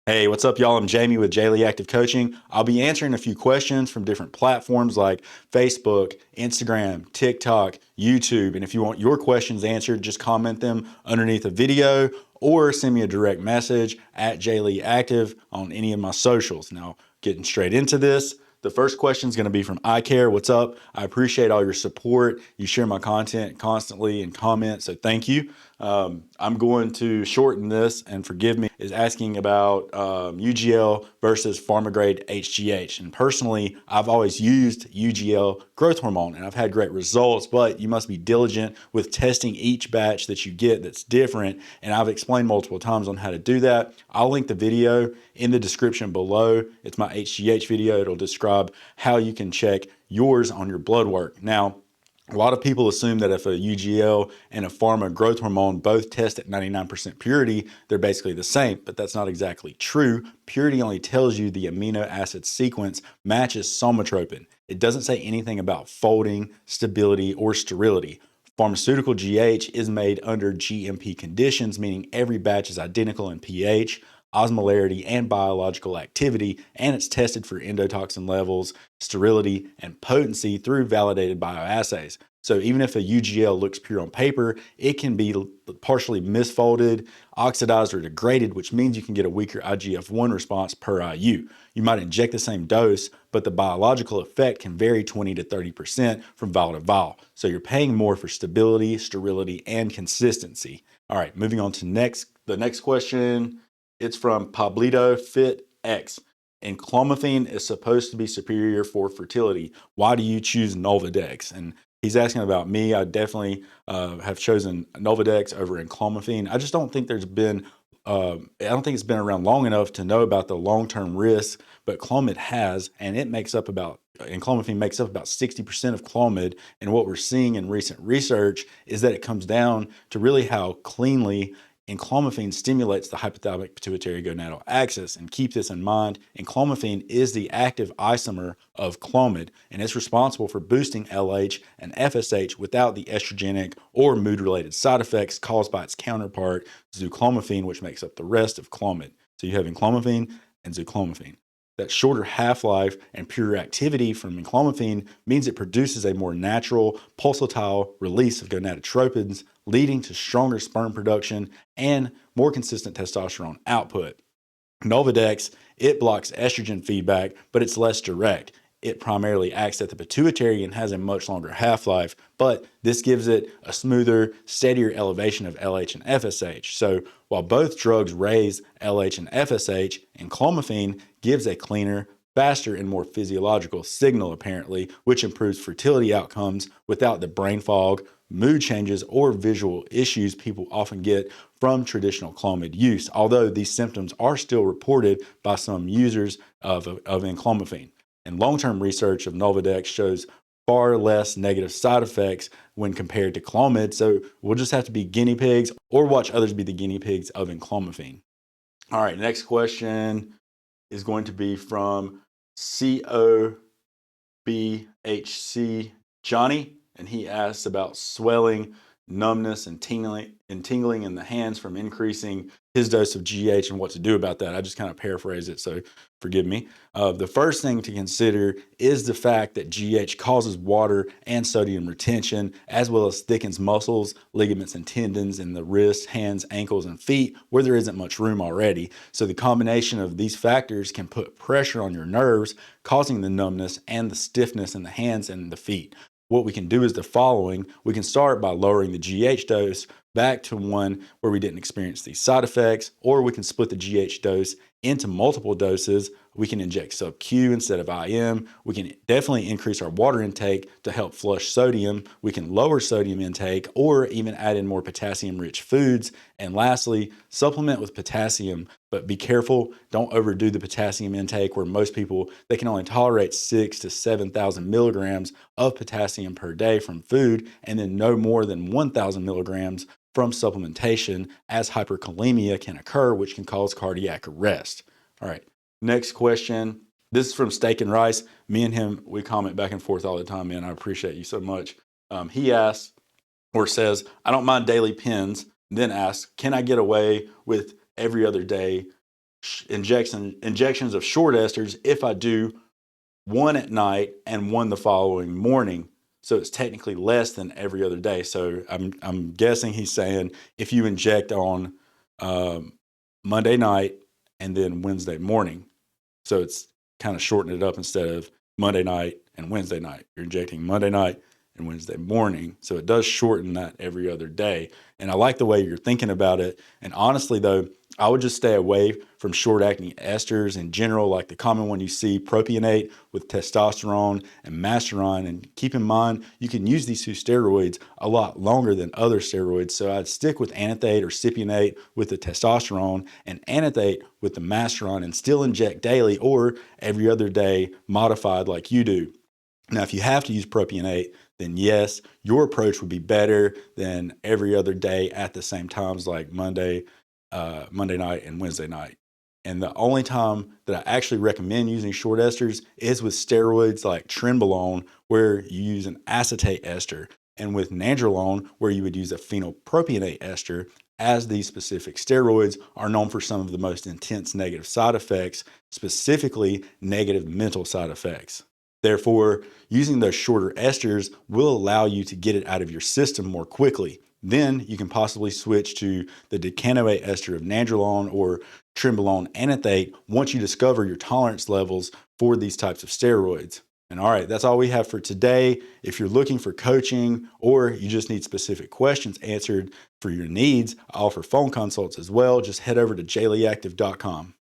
Hey, what's up, y'all? I'm Jamie with Daily Active Coaching. I'll be answering a few questions from different platforms like Facebook, Instagram, TikTok, YouTube. And if you want your questions answered, just comment them underneath a video or send me a direct message at Daily Active on any of my socials. Now, getting straight into this. The first question is going to be from I Care. What's up? I appreciate all your support. You share my content constantly and comment, so thank you. I'm going to shorten this, and forgive me, is asking about UGL versus pharma grade HGH. And personally, I've always used UGL growth hormone and I've had great results, but you must be diligent with testing each batch that you get that's different. And I've explained multiple times on how to do that. I'll link the video in the description below. It's my HGH video. It'll describe how you can check yours on your blood work. Now, a lot of people assume that if a UGL and a pharma growth hormone both test at 99% purity, they're basically the same, but that's not exactly true. Purity only tells you the amino acid sequence matches somatropin. It doesn't say anything about folding, stability, or sterility. Pharmaceutical GH is made under GMP conditions, meaning every batch is identical in pH, osmolarity, and biological activity, and it's tested for endotoxin levels, sterility, and potency through validated bioassays. So even if a UGL looks pure on paper, it can be partially misfolded, oxidized, or degraded, which means you can get a weaker IGF-1 response per IU. You might inject the same dose, but the biological effect can vary 20 to 30% from vial to vial. So you're paying more for stability, sterility, and consistency. All right, moving on to the next question. It's from Pablito Fit X. And clomiphene is supposed to be superior for fertility. Why do you choose Nolvadex? And he's asking about me. I definitely have chosen Nolvadex over enclomiphene. I just don't think there's been, I don't think it's been around long enough to know about the long-term risks, but Clomid has, and it makes up about, enclomiphene makes up about 60% of Clomid. And what we're seeing in recent research is that it comes down to really how cleanly enclomiphene stimulates the hypothalamic pituitary gonadal axis. And keep this in mind, enclomiphene is the active isomer of Clomid, and it's responsible for boosting LH and FSH without the estrogenic or mood-related side effects caused by its counterpart, zuclomiphene, which makes up the rest of Clomid. So you have enclomiphene and zuclomiphene. That shorter half-life and pure activity from enclomiphene means it produces a more natural pulsatile release of gonadotropins, leading to stronger sperm production and more consistent testosterone output. Nolvadex, it blocks estrogen feedback, but it's less direct. It primarily acts at the pituitary and has a much longer half-life, but this gives it a smoother, steadier elevation of LH and FSH. So while both drugs raise LH and FSH, enclomiphene gives a cleaner, faster, and more physiological signal, apparently, which improves fertility outcomes without the brain fog, mood changes, or visual issues people often get from traditional Clomid use, although these symptoms are still reported by some users of enclomiphene. And long-term research of Nolvadex shows far less negative side effects when compared to Clomid, so we'll just have to be guinea pigs or watch others be the guinea pigs of enclomiphene. All right, next question is going to be from COBHC Johnny, and he asks about swelling, numbness, and tingling in the hands from increasing his dose of GH and what to do about that. I just kind of paraphrase it, so forgive me. The first thing to consider is the fact that GH causes water and sodium retention, as well as thickens muscles, ligaments, and tendons in the wrists, hands, ankles, and feet where there isn't much room already. So the combination of these factors can put pressure on your nerves, causing the numbness and the stiffness in the hands and the feet. What we can do is the following. We can start by lowering the GH dose back to one where we didn't experience these side effects, or we can split the GH dose into multiple doses. We can inject sub-Q instead of IM. We can definitely increase our water intake to help flush sodium. We can lower sodium intake or even add in more potassium-rich foods. And lastly, supplement with potassium, but be careful. Don't overdo the potassium intake, where most people, they can only tolerate 6,000 to 7,000 milligrams of potassium per day from food, and then no more than 1,000 milligrams from supplementation, as hyperkalemia can occur, which can cause cardiac arrest. All right, next question. This is from Steak and Rice. Me and him, we comment back and forth all the time, man. I appreciate you so much. He asks or says, I don't mind daily pins, then asks, can I get away with every other day injections of short esters if I do one at night and one the following morning. So it's technically less than every other day. So I'm guessing he's saying if you inject on Monday night and then Wednesday morning. So it's kind of shortening it up instead of Monday night and Wednesday night. You're injecting Monday night and Wednesday morning. So it does shorten that every other day. And I like the way you're thinking about it. And honestly, though, I would just stay away from short-acting esters in general, like the common one you see, propionate with testosterone and masteron. And keep in mind, you can use these two steroids a lot longer than other steroids. So I'd stick with anethate or cypionate with the testosterone and anethate with the masteron and still inject daily or every other day modified like you do. Now, if you have to use propionate, then yes, your approach would be better than every other day at the same times, like Monday night and Wednesday night. And the only time that I actually recommend using short esters is with steroids like trenbolone, where you use an acetate ester, and with nandrolone, where you would use a phenylpropionate ester, as these specific steroids are known for some of the most intense negative side effects, specifically negative mental side effects. Therefore, using those shorter esters will allow you to get it out of your system more quickly. Then you can possibly switch to the decanoate ester of nandrolone or trenbolone anethate once you discover your tolerance levels for these types of steroids. And all right, that's all we have for today. If you're looking for coaching or you just need specific questions answered for your needs, I offer phone consults as well. Just head over to jayleeactive.com.